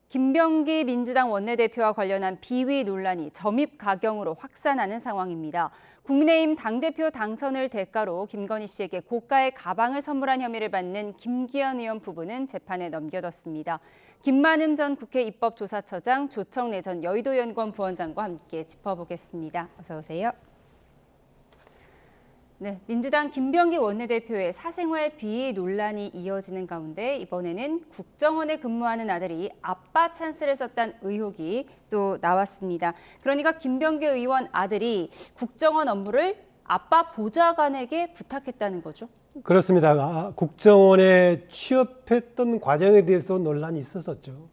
김병기 민주당 원내대표와 관련한 비위 논란이 점입 가경으로 확산하는 상황입니다. 국민의힘 당대표 당선을 대가로 김건희 씨에게 고가의 가방을 선물한 혐의를 받는 김기현 의원 부부는 재판에 넘겨졌습니다. 김만흠 전 국회 입법조사처장, 조청래 전 여의도연구원 부원장과 함께 짚어보겠습니다. 어서 오세요. 네, 민주당 김병기 원내대표의 사생활 비위 논란이 이어지는 가운데 이번에는 국정원에 근무하는 아들이 아빠 찬스를 썼다는 의혹이 또 나왔습니다. 그러니까 김병기 의원 아들이 국정원 업무를 아빠 보좌관에게 부탁했다는 거죠? 그렇습니다. 국정원에 취업했던 과정에 대해서 논란이 있었었죠.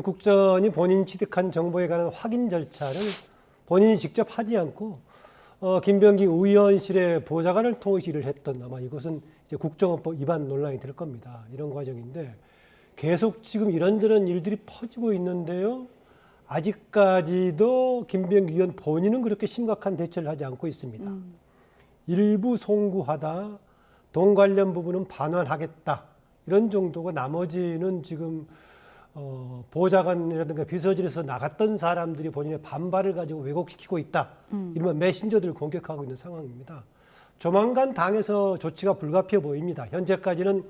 국정원이 본인이 취득한 정보에 관한 확인 절차를 본인이 직접 하지 않고 김병기 의원실의 보좌관을 통해서 일을 했던, 아마 이것은 이제 국정원법 위반 논란이 될 겁니다. 이런 과정인데 계속 지금 이런저런 일들이 퍼지고 있는데요. 아직까지도 김병기 의원 본인은 그렇게 심각한 대처를 하지 않고 있습니다. 일부 송구하다, 돈 관련 부분은 반환하겠다, 이런 정도고 나머지는 지금 보좌관이라든가 비서실에서 나갔던 사람들이 본인의 반발을 가지고 왜곡시키고 있다. 이러면 메신저들을 공격하고 있는 상황입니다. 조만간 당에서 조치가 불가피해 보입니다. 현재까지는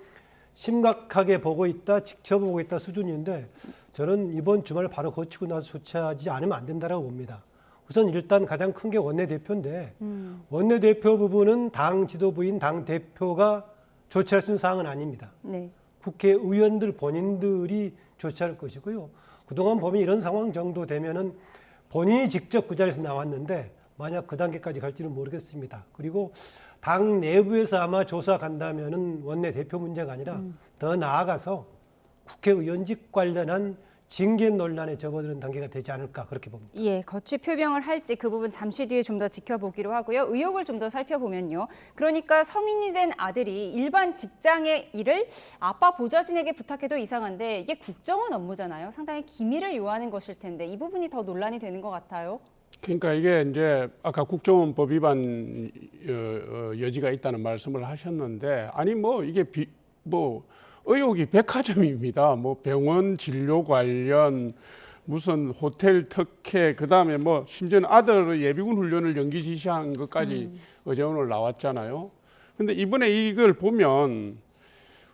심각하게 보고 있다, 지켜보고 있다 수준인데 저는 이번 주말 바로 거치고 나서 조치하지 않으면 안 된다고 봅니다. 우선 일단 가장 큰 게 원내대표인데 원내대표 부분은 당 지도부인 당대표가 조치할 수 있는 사항은 아닙니다. 네. 국회의원들 본인들이 조치할 것이고요. 그동안 보면 이런 상황 정도 되면은 본인이 직접 그 자리에서 나왔는데 만약 그 단계까지 갈지는 모르겠습니다. 그리고 당 내부에서 아마 조사 간다면은 원내대표 문제가 아니라 더 나아가서 국회의원직 관련한 징계 논란에 접어드는 단계가 되지 않을까, 그렇게 봅니다. 예, 거취 표명을 할지 그 부분 잠시 뒤에 좀 더 지켜보기로 하고요. 의혹을 좀 더 살펴보면요. 그러니까 성인이 된 아들이 일반 직장의 일을 아빠 보좌진에게 부탁해도 이상한데 이게 국정원 업무잖아요. 상당히 기밀을 요하는 것일 텐데 이 부분이 더 논란이 되는 것 같아요. 그러니까 이게 이제 아까 국정원법 위반 여지가 있다는 말씀을 하셨는데, 아니 뭐 이게 의혹이 백화점입니다. 뭐 병원 진료 관련, 무슨 호텔 특혜, 그다음에 뭐 심지어는 아들 예비군 훈련을 연기 지시한 것까지 어제 오늘 나왔잖아요. 근데 이번에 이걸 보면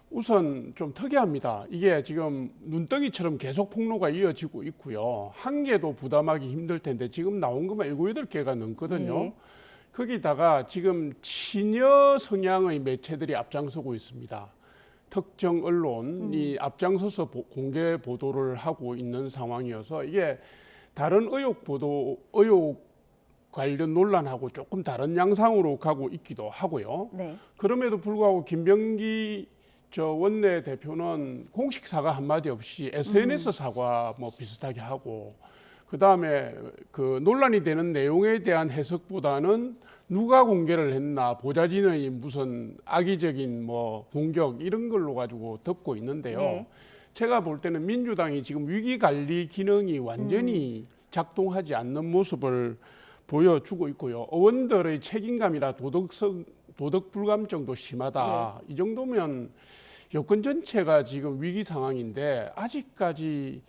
우선 좀 특이합니다. 이게 지금 눈덩이처럼 계속 폭로가 이어지고 있고요. 한 개도 부담하기 힘들 텐데 지금 나온 것만 7, 8개가 넘거든요. 네. 거기다가 지금 친여 성향의 매체들이 앞장서고 있습니다. 특정 언론이 앞장서서 공개 보도를 하고 있는 상황이어서 이게 다른 의혹 관련 논란하고 조금 다른 양상으로 가고 있기도 하고요. 네. 그럼에도 불구하고 김병기 원내대표는 공식 사과 한마디 없이 SNS 사과 뭐 비슷하게 하고, 그다음에 그 논란이 되는 내용에 대한 해석보다는 누가 공개를 했나, 보좌진의 무슨 악의적인 뭐 공격 이런 걸로 가지고 덮고 있는데요. 네. 제가 볼 때는 민주당이 지금 위기 관리 기능이 완전히 작동하지 않는 모습을 보여주고 있고요. 의원들의 책임감이나 도덕 불감증도 심하다. 이 정도면 여권 전체가 지금 위기 상황인데 아직까지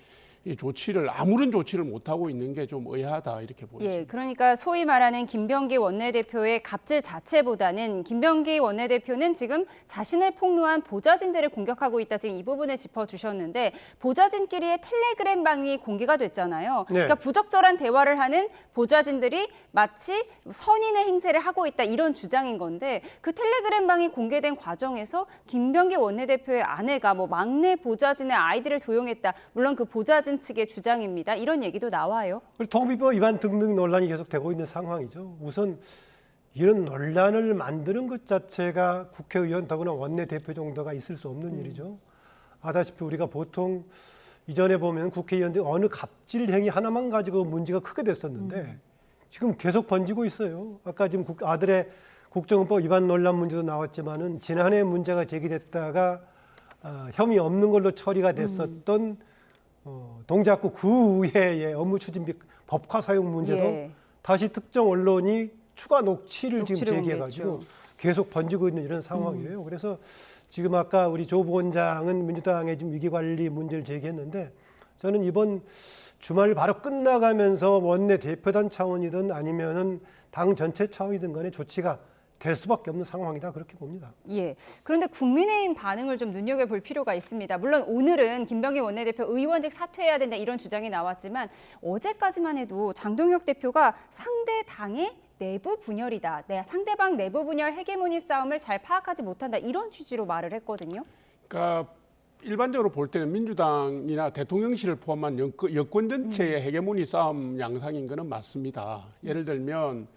이 조치를, 아무런 조치를 못하고 있는 게 좀 의아하다, 이렇게 보입니다. 예, 그러니까 소위 말하는 김병기 원내대표의 갑질 자체보다는 김병기 원내대표는 지금 자신을 폭로한 보좌진들을 공격하고 있다. 지금 이 부분을 짚어주셨는데 보좌진끼리의 텔레그램방이 공개가 됐잖아요. 네. 그러니까 부적절한 대화를 하는 보좌진들이 마치 선인의 행세를 하고 있다, 이런 주장인 건데 그 텔레그램방이 공개된 과정에서 김병기 원내대표의 아내가 뭐 막내 보좌진의 아이들을 도용했다. 물론 그 보좌진 측의 주장입니다. 이런 얘기도 나와요. 통비법 위반 등등 논란이 계속되고 있는 상황이죠. 우선 이런 논란을 만드는 것 자체가 국회의원 더구나 원내대표 정도가 있을 수 없는 일이죠. 아다시피 우리가 보통 이전에 보면 국회의원들이 어느 갑질 행위 하나만 가지고 문제가 크게 됐었는데 지금 계속 번지고 있어요. 아까 지금 아들의 국정원법 위반 논란 문제도 나왔지만은 지난해 문제가 제기됐다가 혐의 없는 걸로 처리가 됐었던 동작구 구의회의 업무 추진비 법화 사용 문제도 예. 다시 특정 언론이 추가 녹취를 지금 녹취를 제기해가지고 공개했죠. 계속 번지고 있는 이런 상황이에요. 그래서 지금 아까 우리 조 부원장은 민주당의 지금 위기관리 문제를 제기했는데 저는 이번 주말 바로 끝나가면서 원내 대표단 차원이든 아니면은 당 전체 차원이든 간에 조치가 될 수밖에 없는 상황이다 그렇게 봅니다. 예. 그런데 국민의힘 반응을 좀 눈여겨볼 필요가 있습니다. 물론 오늘은 김병기 원내대표 의원직 사퇴해야 된다 이런 주장이 나왔지만 어제까지만 해도 장동혁 대표가 상대 당의 내부 분열이다. 상대방 내부 분열 헤게모니 싸움을 잘 파악하지 못한다. 이런 취지로 말을 했거든요. 그러니까 일반적으로 볼 때는 민주당이나 대통령실을 포함한 여권 전체의 헤게모니 싸움 양상인 것은 맞습니다. 예를 들면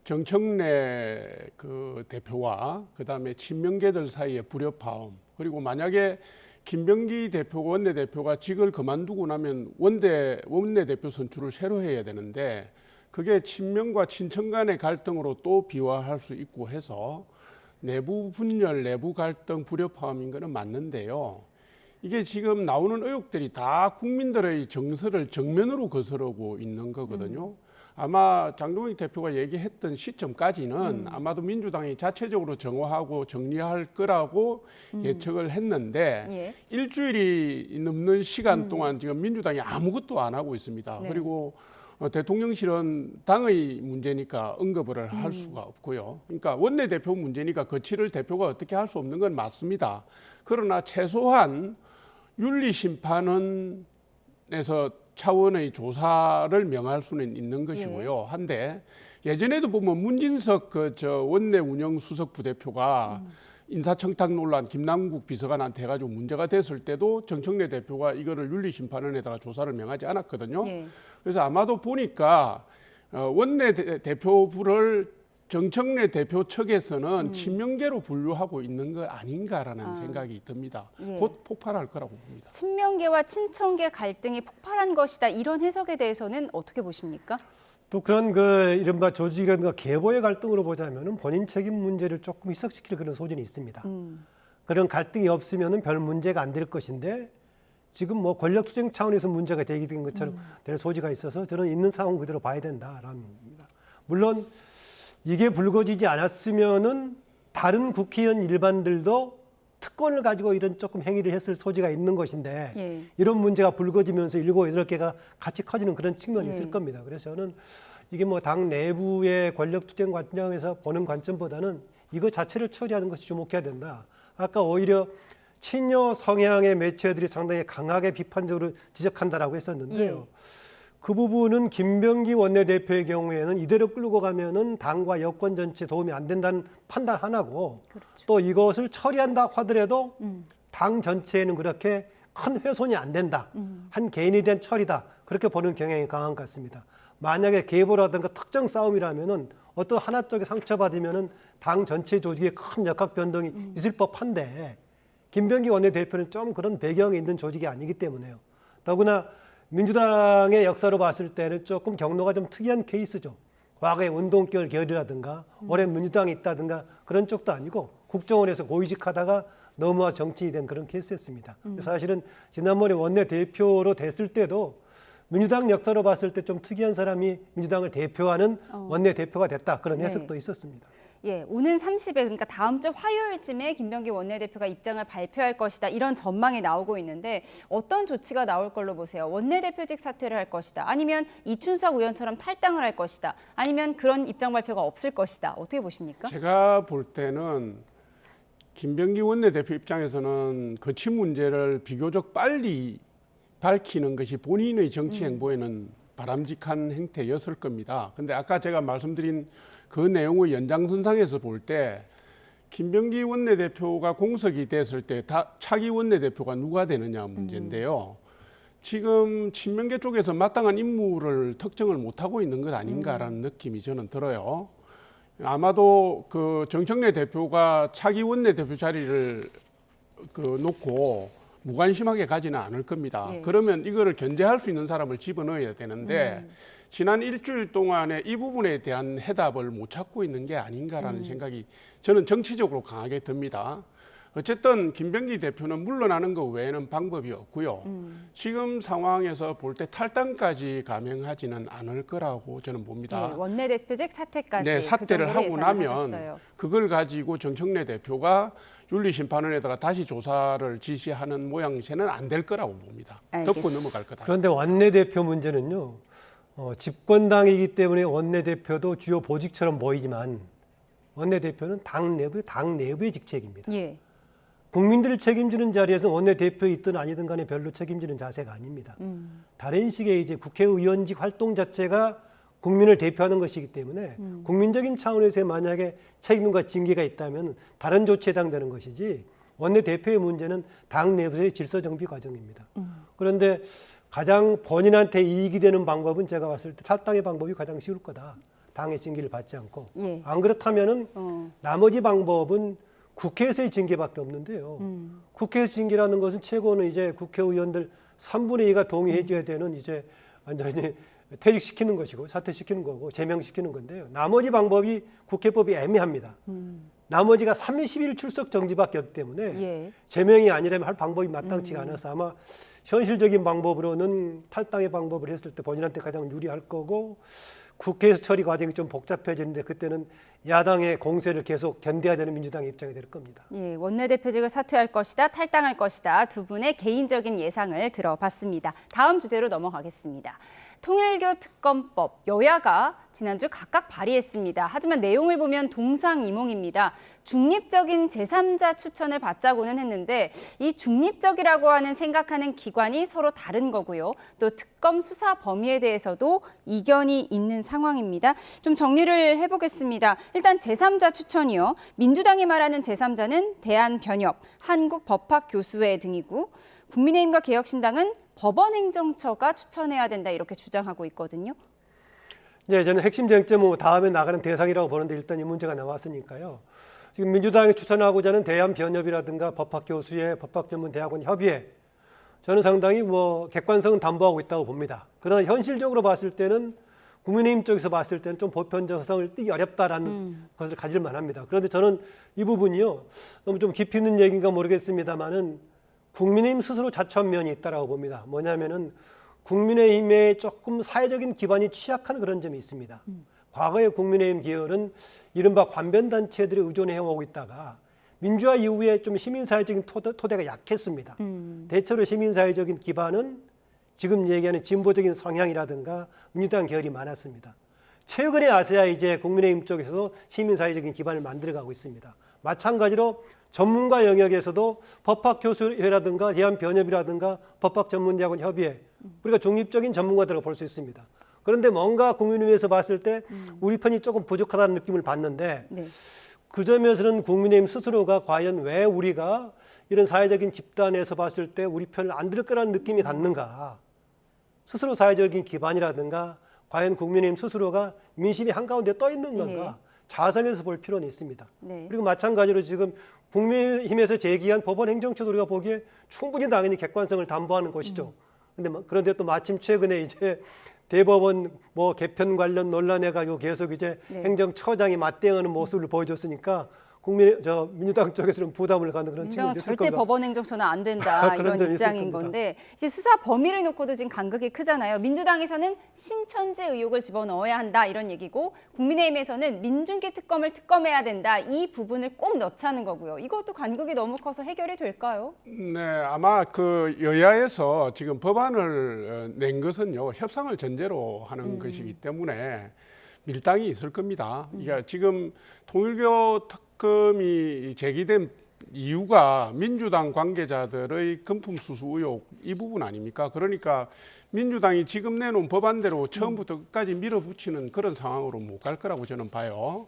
정청래 그 대표와 그다음에 친명계들 사이의 불협화음, 그리고 만약에 김병기 대표 원내대표가 직을 그만두고 나면 원내대표 선출을 새로 해야 되는데 그게 친명과 친청 간의 갈등으로 또 비화할 수 있고 해서 내부 분열, 내부 갈등, 불협화음인 것은 맞는데요. 이게 지금 나오는 의혹들이 다 국민들의 정서를 정면으로 거스르고 있는 거거든요. 아마 장동혁 대표가 얘기했던 시점까지는 아마도 민주당이 자체적으로 정화하고 정리할 거라고 예측을 했는데 예. 일주일이 넘는 시간 동안 지금 민주당이 아무것도 안 하고 있습니다. 네. 그리고 대통령실은 당의 문제니까 언급을 할 수가 없고요. 그러니까 원내대표 문제니까 거치를 대표가 어떻게 할 수 없는 건 맞습니다. 그러나 최소한 윤리심판원에서 차원의 조사를 명할 수는 있는 것이고요. 한데 예전에도 보면 문진석 원내 운영 수석 부대표가 인사청탁 논란 김남국 비서관한테 해가지고 문제가 됐을 때도 정청래 대표가 이거를 윤리심판원에다가 조사를 명하지 않았거든요. 예. 그래서 아마도 보니까 원내 대표부를 정청래 대표 측에서는 친명계로 분류하고 있는 거 아닌가라는 생각이 듭니다. 예. 곧 폭발할 거라고 봅니다. 친명계와 친청계 갈등이 폭발한 것이다. 이런 해석에 대해서는 어떻게 보십니까? 또 그런 이른바 조직이라든가 계보의 갈등으로 보자면은 본인 책임 문제를 조금 희석시킬 그런 소진이 있습니다. 그런 갈등이 없으면은 별 문제가 안 될 것인데 지금 뭐 권력 투쟁 차원에서 문제가 제기된 것처럼 될 소지가 있어서 저는 있는 상황 그대로 봐야 된다라는 겁니다. 물론 이게 불거지지 않았으면은 다른 국회의원 일반들도 특권을 가지고 이런 조금 행위를 했을 소지가 있는 것인데 예. 이런 문제가 불거지면서 7, 8개가 같이 커지는 그런 측면이 예. 있을 겁니다. 그래서 저는 이게 뭐 당 내부의 권력 투쟁 관점에서 보는 관점보다는 이거 자체를 처리하는 것이 주목해야 된다. 아까 오히려 친여 성향의 매체들이 상당히 강하게 비판적으로 지적한다라고 했었는데요. 예. 그 부분은 김병기 원내대표의 경우에는 이대로 끌고 가면은 당과 여권 전체 도움이 안 된다는 판단 하나고 그렇죠. 또 이것을 처리한다 하더라도 당 전체에는 그렇게 큰 훼손이 안 된다. 한 개인에 대한 처리다. 그렇게 보는 경향이 강한 것 같습니다. 만약에 계보라든가 특정 싸움이라면은 어떤 하나 쪽에 상처받으면은 당 전체 조직에 큰 역학 변동이 있을 법한데 김병기 원내대표는 좀 그런 배경이 있는 조직이 아니기 때문에요. 더구나 민주당의 역사로 봤을 때는 조금 경로가 좀 특이한 케이스죠. 과거에 운동결 계열이라든가 오랜 민주당에 있다든가 그런 쪽도 아니고 국정원에서 고위직하다가 넘어와 정치인이 된 그런 케이스였습니다. 사실은 지난번에 원내대표로 됐을 때도 민주당 역사로 봤을 때 좀 특이한 사람이 민주당을 대표하는 원내대표가 됐다. 그런 해석도 있었습니다. 예, 오는 30일 그러니까 다음 주 화요일쯤에 김병기 원내대표가 입장을 발표할 것이다. 이런 전망이 나오고 있는데 어떤 조치가 나올 걸로 보세요? 원내대표직 사퇴를 할 것이다. 아니면 이춘석 의원처럼 탈당을 할 것이다. 아니면 그런 입장 발표가 없을 것이다. 어떻게 보십니까? 제가 볼 때는 김병기 원내대표 입장에서는 거취 문제를 비교적 빨리 밝히는 것이 본인의 정치 행보에는 바람직한 행태였을 겁니다. 근데 아까 제가 말씀드린 그 내용의 연장선상에서 볼 때 김병기 원내대표가 공석이 됐을 때 차기 원내대표가 누가 되느냐 문제인데요. 지금 친명계 쪽에서 마땅한 인물을 특정을 못하고 있는 것 아닌가라는 느낌이 저는 들어요. 아마도 그 정청래 대표가 차기 원내대표 자리를 놓고 무관심하게 가지는 않을 겁니다. 예. 그러면 이거를 견제할 수 있는 사람을 집어넣어야 되는데 지난 일주일 동안에 이 부분에 대한 해답을 못 찾고 있는 게 아닌가라는 생각이 저는 정치적으로 강하게 듭니다. 어쨌든 김병기 대표는 물러나는 것 외에는 방법이 없고요. 지금 상황에서 볼 때 탈당까지 감행하지는 않을 거라고 저는 봅니다. 예, 원내대표직 사퇴까지 네, 사퇴를 그 정도로 하고 나면 예상하셨어요. 그걸 가지고 정청래 대표가 윤리심판원에다가 다시 조사를 지시하는 모양새는 안 될 거라고 봅니다. 덮고 알겠습니다. 넘어갈 거다. 그런데 원내대표 문제는요. 집권당이기 때문에 원내대표도 주요 보직처럼 보이지만 원내대표는 당 내부의 직책입니다. 예. 국민들을 책임지는 자리에서 원내대표에 있든 아니든 간에 별로 책임지는 자세가 아닙니다. 다른 식의 이제 국회의원직 활동 자체가 국민을 대표하는 것이기 때문에 국민적인 차원에서 만약에 책임과 징계가 있다면 다른 조치에 해당되는 것이지 원내대표의 문제는 당 내부의 질서 정비 과정입니다. 그런데 가장 본인한테 이익이 되는 방법은 제가 봤을 때 탈당의 방법이 가장 쉬울 거다. 당의 징계를 받지 않고. 예. 안 그렇다면은 나머지 방법은 국회에서의 징계밖에 없는데요. 국회에서 징계라는 것은 최고는 이제 국회의원들 3분의 2가 동의해 줘야 되는 이제 완전히 퇴직시키는 것이고 사퇴시키는 거고 제명시키는 건데요. 나머지 방법이 국회법이 애매합니다. 나머지가 30일 출석 정지밖에 없기 때문에 예. 제명이 아니라면 할 방법이 마땅치가 않아서 아마 현실적인 방법으로는 탈당의 방법을 했을 때 본인한테 가장 유리할 거고 국회에서 처리 과정이 좀 복잡해지는데 그때는 야당의 공세를 계속 견뎌야 되는 민주당의 입장이 될 겁니다. 예, 원내대표직을 사퇴할 것이다, 탈당할 것이다 두 분의 개인적인 예상을 들어봤습니다. 다음 주제로 넘어가겠습니다. 통일교 특검법 여야가 지난주 각각 발의했습니다. 하지만 내용을 보면 동상이몽입니다. 중립적인 제3자 추천을 받자고는 했는데 이 중립적이라고 하는 생각하는 기관이 서로 다른 거고요. 또 특검 수사 범위에 대해서도 이견이 있는 상황입니다. 좀 정리를 해보겠습니다. 일단 제3자 추천이요. 민주당이 말하는 제3자는 대한변협, 한국법학교수회 등이고 국민의힘과 개혁신당은 법원행정처가 추천해야 된다 이렇게 주장하고 있거든요. 네, 저는 핵심 쟁점은 다음에 나가는 대상이라고 보는데 일단 이 문제가 나왔으니까요. 지금 민주당이 추천하고자 하는 대한변협이라든가 법학교수회, 법학전문대학원 협의회 저는 상당히 객관성은 담보하고 있다고 봅니다. 그러나 현실적으로 봤을 때는 국민의힘 쪽에서 봤을 때는 좀 보편적성을 띠기 어렵다라는 것을 가질 만합니다. 그런데 저는 이 부분이요. 너무 좀 깊이 있는 얘기인가 모르겠습니다만은 국민의힘 스스로 자초한 면이 있다라고 봅니다. 뭐냐면은 국민의힘의 조금 사회적인 기반이 취약한 그런 점이 있습니다. 과거에 국민의힘 계열은 이른바 관변단체들에 의존해오고 있다가 민주화 이후에 좀 시민사회적인 토대가 약했습니다. 대체로 시민사회적인 기반은 지금 얘기하는 진보적인 성향이라든가 민주당 계열이 많았습니다. 최근에 아세야 이제 국민의힘 쪽에서도 시민사회적인 기반을 만들어가고 있습니다. 마찬가지로 전문가 영역에서도 법학교수회라든가 대한변협이라든가 법학전문대학원 협의회 우리가 중립적인 전문가들을 볼 수 있습니다. 그런데 뭔가 국민의힘에서 봤을 때 우리 편이 조금 부족하다는 느낌을 받는데 네. 그 점에서는 국민의힘 스스로가 과연 왜 우리가 이런 사회적인 집단에서 봤을 때 우리 편을 안 들을 거라는 느낌이 갖는가. 스스로 사회적인 기반이라든가 과연 국민의힘 스스로가 민심이 한가운데 떠 있는 건가. 자성해서 볼 필요는 있습니다. 네. 그리고 마찬가지로 지금 국민의힘에서 제기한 법원 행정처도 우리가 보기에 충분히 당연히 객관성을 담보하는 것이죠. 그런데 또 마침 최근에 이제 대법원 개편 관련 논란해 가지고 계속 이제 행정처장이 맞대응하는 모습을 보여줬으니까 민주당 쪽에서는 부담을 갖는 그런 민주당은 측면이 있을 절대 겁니다. 법원 행정처는 안 된다 그런 이런 점이 있을 입장인 겁니다. 건데 이제 수사 범위를 놓고도 지금 간극이 크잖아요. 민주당에서는 신천지 의혹을 집어넣어야 한다 이런 얘기고 국민의힘에서는 민중기 특검을 특검해야 된다 이 부분을 꼭 넣자는 거고요. 이것도 간극이 너무 커서 해결이 될까요? 네, 아마 그 여야에서 지금 법안을 낸 것은요 협상을 전제로 하는 것이기 때문에 밀당이 있을 겁니다. 그러니까 지금 통일교 특검이 제기된 이유가 민주당 관계자들의 금품 수수 의혹 이 부분 아닙니까? 그러니까 민주당이 지금 내놓은 법안대로 처음부터 끝까지 밀어붙이는 그런 상황으로 못 갈 거라고 저는 봐요.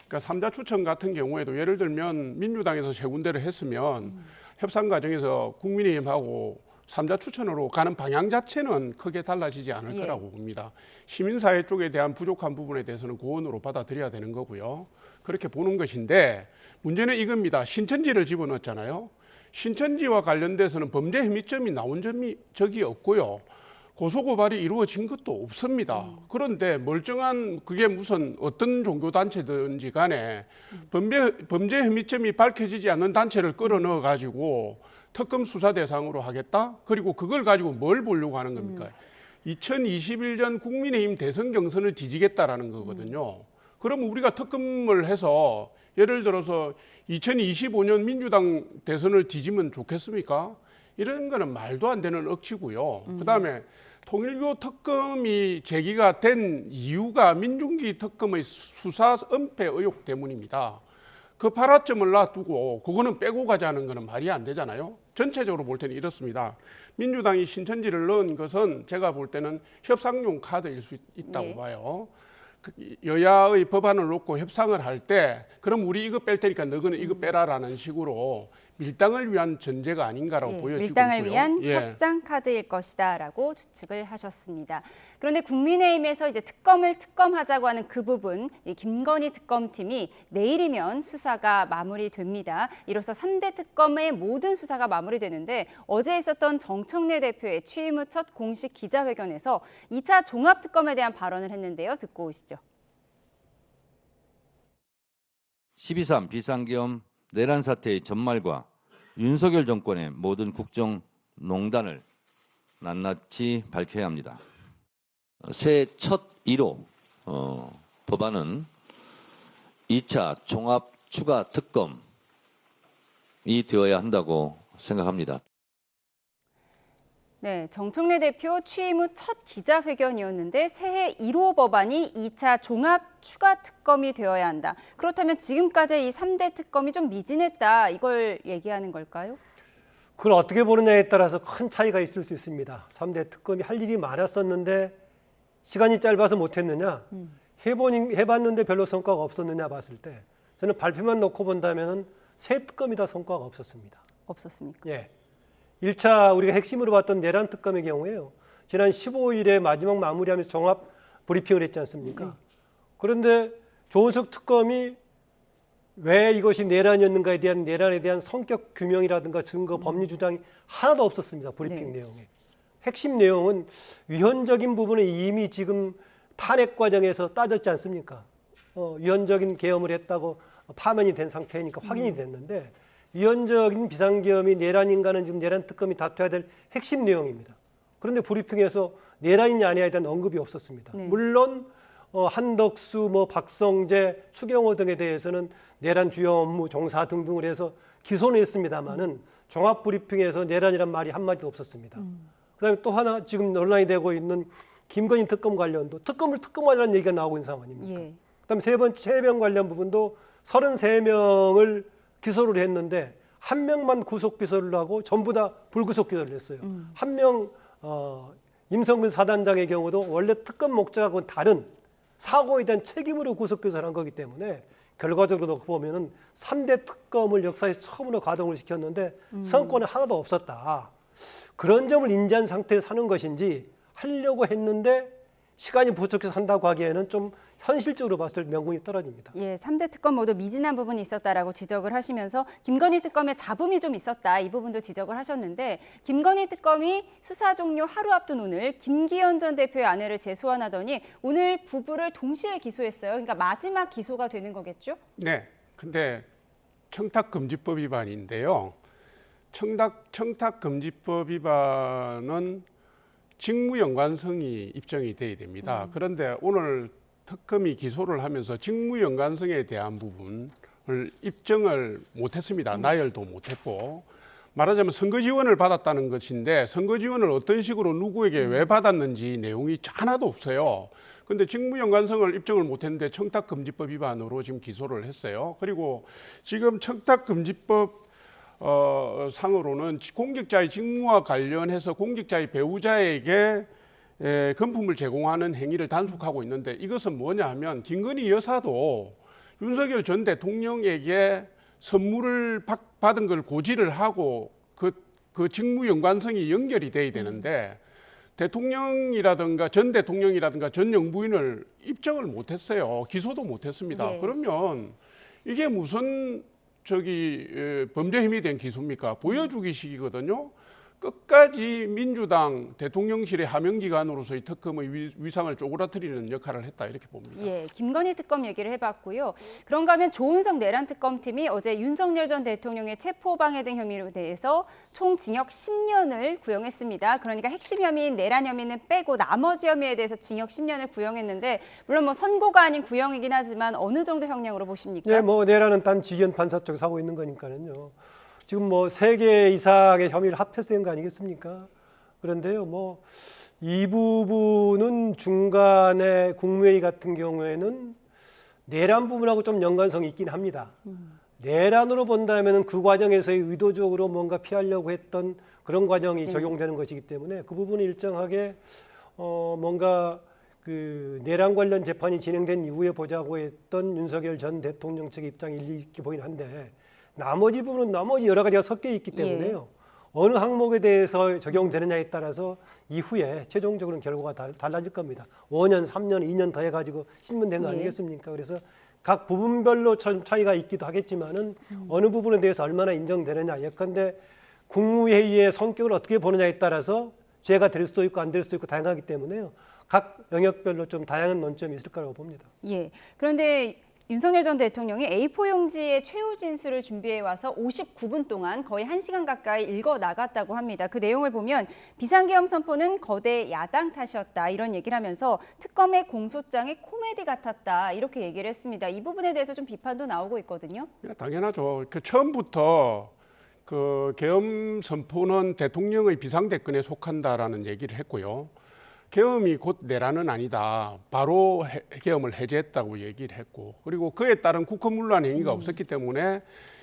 그러니까 3자 추천 같은 경우에도 예를 들면 민주당에서 세 군데를 했으면 협상 과정에서 국민의힘하고 3자 추천으로 가는 방향 자체는 크게 달라지지 않을 거라고 봅니다. 시민사회 쪽에 대한 부족한 부분에 대해서는 고언으로 받아들여야 되는 거고요. 그렇게 보는 것인데 문제는 이겁니다. 신천지를 집어넣었잖아요. 신천지와 관련돼서는 범죄 혐의점이 나온 적이 없고요. 고소고발이 이루어진 것도 없습니다. 그런데 멀쩡한 그게 무슨 어떤 종교단체든지 간에 범죄 혐의점이 밝혀지지 않는 단체를 끌어넣어 가지고 특검 수사 대상으로 하겠다? 그리고 그걸 가지고 뭘 보려고 하는 겁니까? 2021년 국민의힘 대선 경선을 뒤지겠다라는 거거든요. 그러면 우리가 특검을 해서 예를 들어서 2025년 민주당 대선을 뒤지면 좋겠습니까? 이런 거는 말도 안 되는 억지고요. 그다음에 통일교 특검이 제기가 된 이유가 민중기 특검의 수사 은폐 의혹 때문입니다. 그 발화점을 놔두고 그거는 빼고 가자는 거는 말이 안 되잖아요. 전체적으로 볼 때는 이렇습니다. 민주당이 신천지를 넣은 것은 제가 볼 때는 협상용 카드일 수 있다고 네. 봐요. 여야의 법안을 놓고 협상을 할 때 그럼 우리 이거 뺄 테니까 너희는 이거 빼라라는 식으로 밀당을 위한 전제가 아닌가라고 예, 보여지고 밀당을 있고요. 위한 예. 협상 카드일 것이다라고 추측을 하셨습니다. 그런데 국민의힘에서 이제 특검을 특검하자고 하는 그 부분, 이 김건희 특검팀이 내일이면 수사가 마무리됩니다. 이로써 3대 특검의 모든 수사가 마무리되는데 어제 있었던 정청래 대표의 취임 후 첫 공식 기자회견에서 2차 종합특검에 대한 발언을 했는데요. 듣고 오시죠. 12.3 비상계엄 내란 사태의 전말과 윤석열 정권의 모든 국정농단을 낱낱이 밝혀야 합니다. 새해 첫 1호 법안은 2차 종합 추가 특검이 되어야 한다고 생각합니다. 네, 정청래 대표 취임 후 첫 기자회견이었는데 새해 1호 법안이 2차 종합 추가 특검이 되어야 한다. 그렇다면 지금까지 이 3대 특검이 좀 미진했다. 이걸 얘기하는 걸까요? 그걸 어떻게 보느냐에 따라서 큰 차이가 있을 수 있습니다. 3대 특검이 할 일이 많았었는데 시간이 짧아서 못했느냐, 해봤는데 별로 성과가 없었느냐 봤을 때 저는 발표만 놓고 본다면 새 특검이 다 성과가 없었습니다. 없었습니까? 예. 1차 우리가 핵심으로 봤던 내란 특검의 경우에요. 지난 15일에 마지막 마무리하면서 종합 브리핑을 했지 않습니까? 그런데 조은석 특검이 왜 이것이 내란이었는가에 대한 내란에 대한 성격 규명이라든가 증거, 법리 주장이 하나도 없었습니다. 브리핑 네. 내용에. 핵심 내용은 위헌적인 부분은 이미 지금 탄핵 과정에서 따졌지 않습니까? 위헌적인 계엄을 했다고 파면이 된 상태니까 확인이 됐는데 위헌적인 비상계엄이 내란인가는 지금 내란 특검이 다퉈야 될 핵심 내용입니다. 그런데 브리핑에서 내란이냐 아니냐에 대한 언급이 없었습니다. 네. 물론 한덕수, 박성재, 추경호 등에 대해서는 내란 주요 업무 종사 등등을 해서 기소는 했습니다만은 종합 브리핑에서 내란이란 말이 한마디도 없었습니다. 그다음에 또 하나 지금 논란이 되고 있는 김건희 특검 관련도 특검을 특검하자는 얘기가 나오고 있는 상황입니다. 예. 그다음에 세 번째 해병 관련 부분도 33명을 기소를 했는데 한 명만 구속 기소를 하고 전부 다 불구속 기소를 했어요. 한 명 임성근 사단장의 경우도 원래 특검 목적하고는 다른 사고에 대한 책임으로 구속 기소를 한 거기 때문에 결과적으로 놓고 보면은 3대 특검을 역사에서 처음으로 가동을 시켰는데 성과는 하나도 없었다. 그런 점을 인지한 상태에서 사는 것인지 하려고 했는데 시간이 부족해서 한다고 하기에는 좀 현실적으로 봤을 때 명분이 떨어집니다. 예, 3대 특검 모두 미진한 부분이 있었다라고 지적을 하시면서 김건희 특검에 잡음이 좀 있었다. 이 부분도 지적을 하셨는데 김건희 특검이 수사 종료 하루 앞둔 오늘 김기현 전 대표의 아내를 재소환하더니 오늘 부부를 동시에 기소했어요. 그러니까 마지막 기소가 되는 거겠죠? 네. 근데 청탁금지법 위반인데요. 청탁금지법 위반은 직무연관성이 입증이 돼야 됩니다. 그런데 오늘 특검이 기소를 하면서 직무연관성에 대한 부분을 입증을 못했습니다. 나열도 못했고 말하자면 선거 지원을 받았다는 것인데 선거 지원을 어떤 식으로 누구에게 왜 받았는지 내용이 하나도 없어요. 근데 직무연관성을 입증을 못했는데 청탁금지법 위반으로 지금 기소를 했어요. 그리고 지금 청탁금지법 상으로는 공직자의 직무와 관련해서 공직자의 배우자에게 금품을 제공하는 행위를 단속하고 있는데 이것은 뭐냐 하면 김건희 여사도 윤석열 전 대통령에게 선물을 받은 걸 고지를 하고 그 직무 연관성이 연결이 돼야 되는데 대통령이라든가 전 대통령이라든가 전 영부인을 입증을 못했어요. 기소도 못했습니다. 네. 그러면 이게 무슨 범죄 혐의 된 기소입니까? 보여주기식이거든요. 끝까지 민주당 대통령실의 하명기관으로서의 특검의 위상을 쪼그라뜨리는 역할을 했다 이렇게 봅니다. 예, 김건희 특검 얘기를 해봤고요. 그런가 하면 조은석 내란 특검팀이 어제 윤석열 전 대통령의 체포방해 등 혐의로 대해서 총 징역 10년을 구형했습니다. 그러니까 핵심 혐의인 내란 혐의는 빼고 나머지 혐의에 대해서 징역 10년을 구형했는데 물론 뭐 선고가 아닌 구형이긴 하지만 어느 정도 형량으로 보십니까? 예, 뭐 내라는 단 직연 판사 쪽에서 하고 있는 거니까는요. 지금 뭐 3개 이상의 혐의를 합해서 된 거 아니겠습니까? 그런데요, 뭐 이 부분은 중간에 국무회의 같은 경우에는 내란 부분하고 좀 연관성이 있긴 합니다. 내란으로 본다면 그 과정에서 의도적으로 뭔가 피하려고 했던 그런 과정이 적용되는 것이기 때문에 그 부분이 일정하게 뭔가 그 내란 관련 재판이 진행된 이후에 보자고 했던 윤석열 전 대통령 측의 입장이 일리 있게 보이긴 한데 나머지 부분은 나머지 여러 가지가 섞여 있기 때문에요. 어느 항목에 대해서 적용되느냐에 따라서 이후에 최종적으로는 결과가 달라질 겁니다. 5년, 3년, 2년 더 해가지고 신문된 거 아니겠습니까? 그래서 각 부분별로 차이가 있기도 하겠지만은 어느 부분에 대해서 얼마나 인정되느냐. 예컨대 국무회의의 성격을 어떻게 보느냐에 따라서 죄가 될 수도 있고 안 될 수도 있고 다양하기 때문에요. 각 영역별로 좀 다양한 논점이 있을 거라고 봅니다. 예. 그런데 윤석열 전 대통령이 A4 용지의 최후 진술을 준비해 와서 59분 동안 거의 1시간 가까이 읽어 나갔다고 합니다. 그 내용을 보면 비상계엄 선포는 거대 야당 탓이었다 이런 얘기를 하면서 특검의 공소장의 코미디 같았다 이렇게 얘기를 했습니다. 이 부분에 대해서 좀 비판도 나오고 있거든요. 당연하죠. 그 처음부터 그 계엄 선포는 대통령의 비상대권에 속한다라는 얘기를 했고요. 계엄이 곧 내란은 아니다. 바로 계엄을 해제했다고 얘기를 했고 그리고 그에 따른 국허문란 행위가 없었기 때문에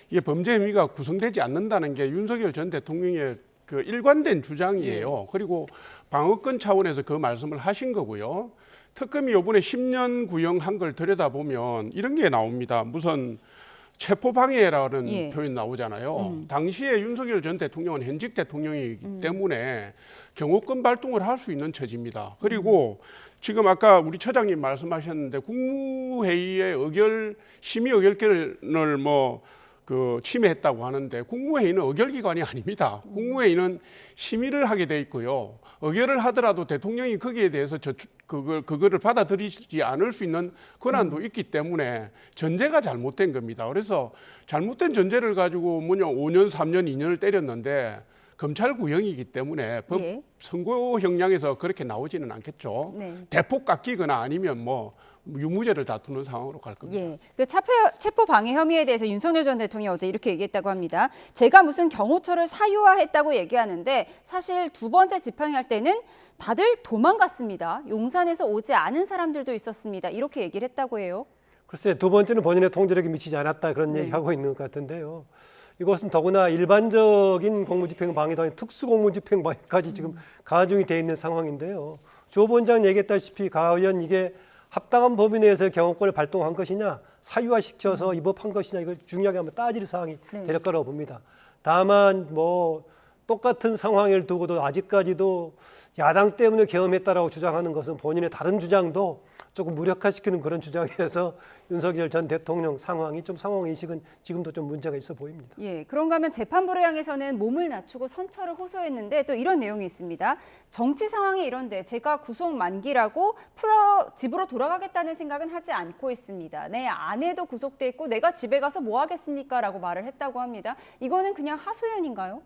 이게 범죄 혐의가 구성되지 않는다는 게 윤석열 전 대통령의 그 일관된 주장이에요. 그리고 방어권 차원에서 그 말씀을 하신 거고요. 특검이 이번에 10년 구형한 걸 들여다보면 이런 게 나옵니다. 무슨 체포방해라는 표현 나오잖아요. 당시에 윤석열 전 대통령은 현직 대통령이기 때문에 경호권 발동을 할 수 있는 처지입니다. 그리고 지금 아까 우리 처장님 말씀하셨는데 국무회의의 심의 의결권을 그 침해했다고 하는데 국무회의는 의결기관이 아닙니다. 국무회의는 심의를 하게 돼 있고요. 의결을 하더라도 대통령이 거기에 대해서 그거를 받아들이지 않을 수 있는 권한도 있기 때문에 전제가 잘못된 겁니다. 그래서 잘못된 전제를 가지고 5년, 3년, 2년을 때렸는데 검찰 구형이기 때문에 법 선고 형량에서 그렇게 나오지는 않겠죠. 대폭 깎이거나 아니면 유무죄를 다투는 상황으로 갈 겁니다. 예, 그 체포 방해 혐의에 대해서 윤석열 전 대통령이 어제 이렇게 얘기했다고 합니다. 제가 무슨 경호처를 사유화했다고 얘기하는데 사실 두 번째 집행할 때는 다들 도망갔습니다. 용산에서 오지 않은 사람들도 있었습니다. 이렇게 얘기를 했다고 해요. 글쎄 두 번째는 본인의 통제력이 미치지 않았다 그런 얘기하고 있는 것 같은데요. 이것은 더구나 일반적인 공무집행 방해도 아닌 특수공무집행 방해까지 지금 가중이 돼 있는 상황인데요. 조 본장 얘기했다시피 과연 이게 합당한 범위 내에서 경호권을 발동한 것이냐 사유화시켜서 위법한 것이냐 이걸 중요하게 한번 따질 사항이 될 거라고 봅니다. 다만 똑같은 상황을 두고도 아직까지도 야당 때문에 계엄했다라고 주장하는 것은 본인의 다른 주장도 조금 무력화시키는 그런 주장이어서 윤석열 전 대통령 상황이 좀 상황인식은 지금도 좀 문제가 있어 보입니다. 예, 그런가 하면 재판부를 향해서는 몸을 낮추고 선처를 호소했는데 또 이런 내용이 있습니다. 정치 상황이 이런데 제가 구속 만기라고 집으로 돌아가겠다는 생각은 하지 않고 있습니다. 내 아내도 구속돼 있고 내가 집에 가서 뭐 하겠습니까? 라고 말을 했다고 합니다. 이거는 그냥 하소연인가요?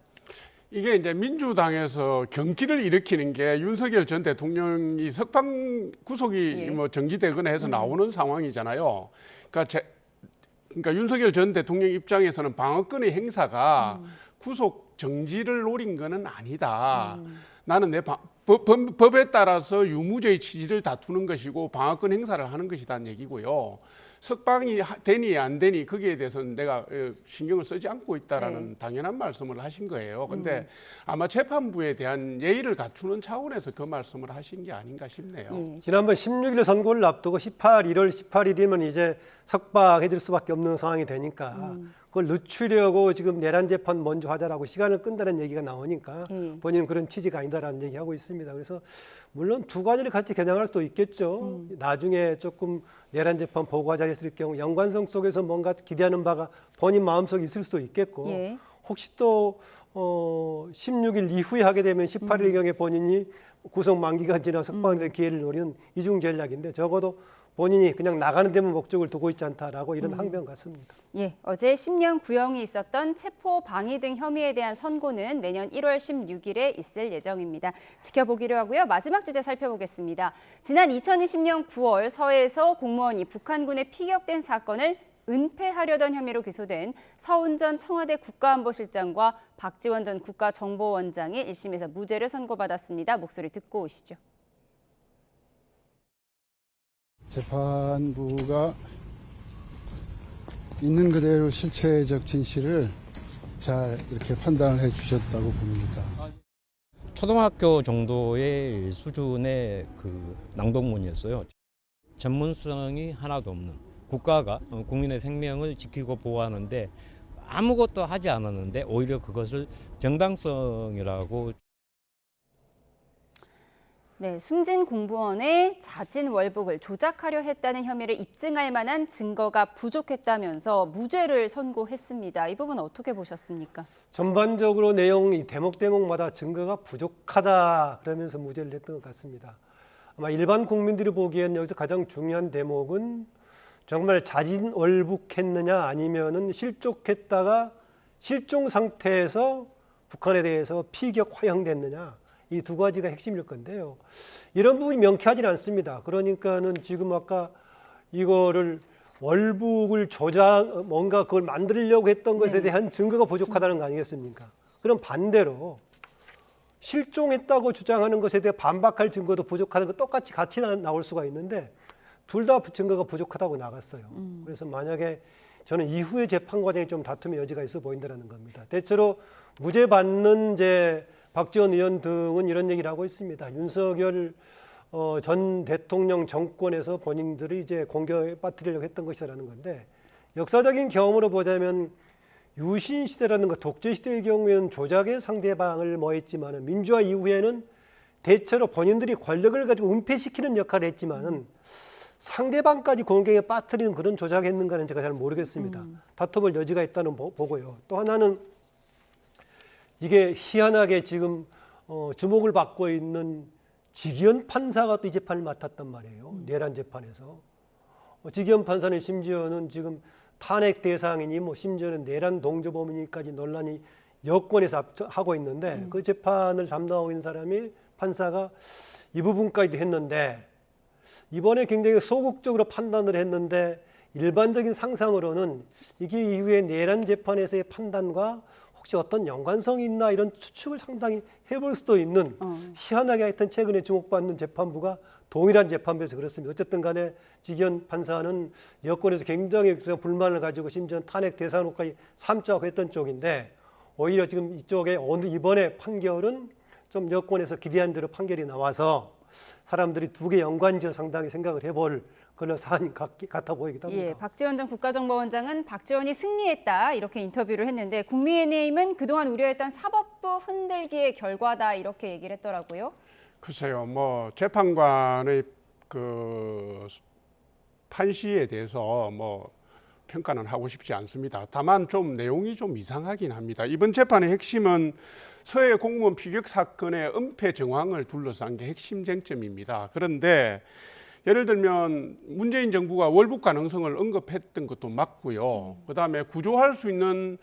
이게 이제 민주당에서 경기를 일으키는 게 윤석열 전 대통령이 석방 구속이 정지되거나 해서 나오는 상황이잖아요. 그러니까 윤석열 전 대통령 입장에서는 방어권의 행사가 구속 정지를 노린 거는 아니다. 나는 내 법에 따라서 유무죄의 취지를 다투는 것이고 방어권 행사를 하는 것이다는 얘기고요. 석방이 되니 안 되니 거기에 대해서는 내가 신경을 쓰지 않고 있다라는 당연한 말씀을 하신 거예요. 근데 아마 재판부에 대한 예의를 갖추는 차원에서 그 말씀을 하신 게 아닌가 싶네요. 지난번 16일 선고를 앞두고 1월 18일이면 이제 석방해줄 수밖에 없는 상황이 되니까 그걸 늦추려고 지금 내란 재판 먼저 하자라고 시간을 끈다는 얘기가 나오니까 본인은 그런 취지가 아니다라는 얘기하고 있습니다. 그래서 물론 두 가지를 같이 겨냥할 수도 있겠죠. 나중에 조금 내란 재판 보고가 자리했을 경우 연관성 속에서 뭔가 기대하는 바가 본인 마음속에 있을 수도 있겠고 혹시 또 16일 이후에 하게 되면 18일경에 본인이 구속 만기가 지나 석방될 기회를 노리는 이중 전략인데 적어도 본인이 그냥 나가는 데만 목적을 두고 있지 않다라고 이런 항변 같습니다. 예, 어제 10년 구형이 있었던 체포 방해 등 혐의에 대한 선고는 내년 1월 16일에 있을 예정입니다. 지켜보기로 하고요. 마지막 주제 살펴보겠습니다. 지난 2020년 9월 서해에서 공무원이 북한군에 피격된 사건을 은폐하려던 혐의로 기소된 서훈 전 청와대 국가안보실장과 박지원 전 국가정보원장이 1심에서 무죄를 선고받았습니다. 목소리 듣고 오시죠. 재판부가 있는 그대로 실체적 진실을 잘 이렇게 판단을 해 주셨다고 봅니다. 초등학교 정도의 수준의 그 낭독문이었어요. 전문성이 하나도 없는 국가가 국민의 생명을 지키고 보호하는데 아무것도 하지 않았는데 오히려 그것을 정당성이라고. 네, 숨진 공무원의 자진 월북을 조작하려 했다는 혐의를 입증할 만한 증거가 부족했다면서 무죄를 선고했습니다. 이 부분 어떻게 보셨습니까? 전반적으로 내용이 대목마다 증거가 부족하다 그러면서 무죄를 냈던 것 같습니다. 아마 일반 국민들이 보기에는 여기서 가장 중요한 대목은 정말 자진 월북했느냐 아니면은 실족했다가 실종 상태에서 북한에 대해서 피격 허용됐느냐 이 두 가지가 핵심일 건데요. 이런 부분이 명쾌하지는 않습니다. 그러니까는 지금 아까 이거를 월북을 뭔가 그걸 만들려고 했던 것에 대한 증거가 부족하다는 거 아니겠습니까? 그럼 반대로 실종했다고 주장하는 것에 대해 반박할 증거도 부족하다는 거 똑같이 같이 나올 수가 있는데 둘 다 증거가 부족하다고 나갔어요. 그래서 만약에 저는 이후의 재판 과정이 좀 다툼의 여지가 있어 보인다는 겁니다. 대체로 무죄 받는 박지원 의원 등은 이런 얘기를 하고 있습니다. 윤석열 전 대통령 정권에서 본인들이 이제 공격에 빠뜨리려고 했던 것이라는 건데 역사적인 경험으로 보자면 유신 시대라는 것 독재 시대의 경우에는 조작의 상대방을 뭐했지만은 민주화 이후에는 대체로 본인들이 권력을 가지고 은폐시키는 역할을 했지만은 상대방까지 공격에 빠뜨리는 그런 조작했는가는 제가 잘 모르겠습니다. 다퉈볼 여지가 있다는 보고요. 또 하나는 이게 희한하게 지금 주목을 받고 있는 직위원 판사가 또 이 재판을 맡았단 말이에요. 내란 재판에서. 직위원 판사는 심지어는 지금 탄핵 대상이니 심지어는 내란 동조 범인까지 논란이 여권에서 하고 있는데 그 재판을 담당하고 있는 사람이 판사가 이 부분까지도 했는데 이번에 굉장히 소극적으로 판단을 했는데 일반적인 상상으로는 이게 이후에 내란 재판에서의 판단과 혹시 어떤 연관성이 있나 이런 추측을 상당히 해볼 수도 있는 희한하게 하여튼 최근에 주목받는 재판부가 동일한 재판부에서 그렇습니다. 어쨌든 간에 직위원 판사는 여권에서 굉장히 불만을 가지고 심지어 탄핵 대상으로까지 삼자고 했던 쪽인데 오히려 지금 이쪽에 이번에 판결은 좀 여권에서 기대한 대로 판결이 나와서 사람들이 두 개 연관지어 상당히 생각을 해볼 그런 사안이 같아 보이기도 합니다. 예, 박지원 전 국가정보원장은 박지원이 승리했다 이렇게 인터뷰를 했는데 국민의힘은 그동안 우려했던 사법부 흔들기의 결과다 이렇게 얘기를 했더라고요. 글쎄요, 재판관의 그 판시에 대해서 평가는 하고 싶지 않습니다. 다만 좀 내용이 좀 이상하긴 합니다. 이번 재판의 핵심은 서해 공무원 피격 사건의 은폐 정황을 둘러싼 게 핵심 쟁점입니다. 그런데 예를 들면 문재인 정부가 월북 가능성을 언급했던 것도 맞고요. 그다음에 구조할 수 있는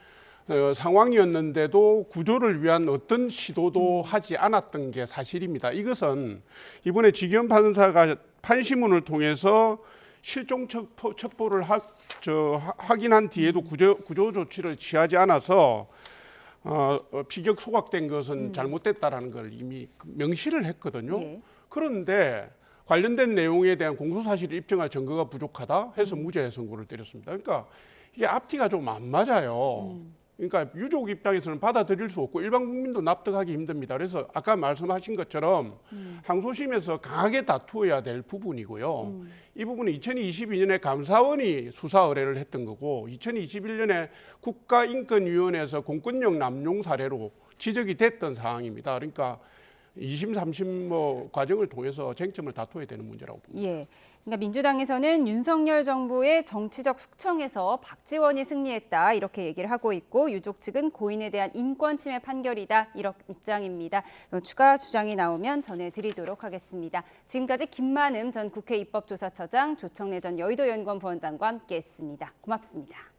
상황이었는데도 구조를 위한 어떤 시도도 하지 않았던 게 사실입니다. 이것은 이번에 직위원 판사가 판시문을 통해서 실종 첩보를 확인한 뒤에도 구조 조치를 취하지 않아서 피격 소각된 것은 잘못됐다라는 걸 이미 명시를 했거든요. 예. 그런데 관련된 내용에 대한 공소사실을 입증할 증거가 부족하다 해서 무죄 선고를 때렸습니다. 그러니까 이게 앞뒤가 좀 안 맞아요. 그러니까 유족 입장에서는 받아들일 수 없고 일반 국민도 납득하기 힘듭니다. 그래서 아까 말씀하신 것처럼 항소심에서 강하게 다투어야 될 부분이고요. 이 부분은 2022년에 감사원이 수사 의뢰를 했던 거고 2021년에 국가인권위원회에서 공권력 남용 사례로 지적이 됐던 사항입니다. 그러니까 2심, 3심 뭐 과정을 통해서 쟁점을 다투어야 되는 문제라고 봅니다. 예. 그러니까 민주당에서는 윤석열 정부의 정치적 숙청에서 박지원이 승리했다 이렇게 얘기를 하고 있고 유족 측은 고인에 대한 인권 침해 판결이다 이런 입장입니다. 추가 주장이 나오면 전해드리도록 하겠습니다. 지금까지 김만음 전 국회 입법조사처장, 조청래 전 여의도 연구원 부원장과 함께했습니다. 고맙습니다.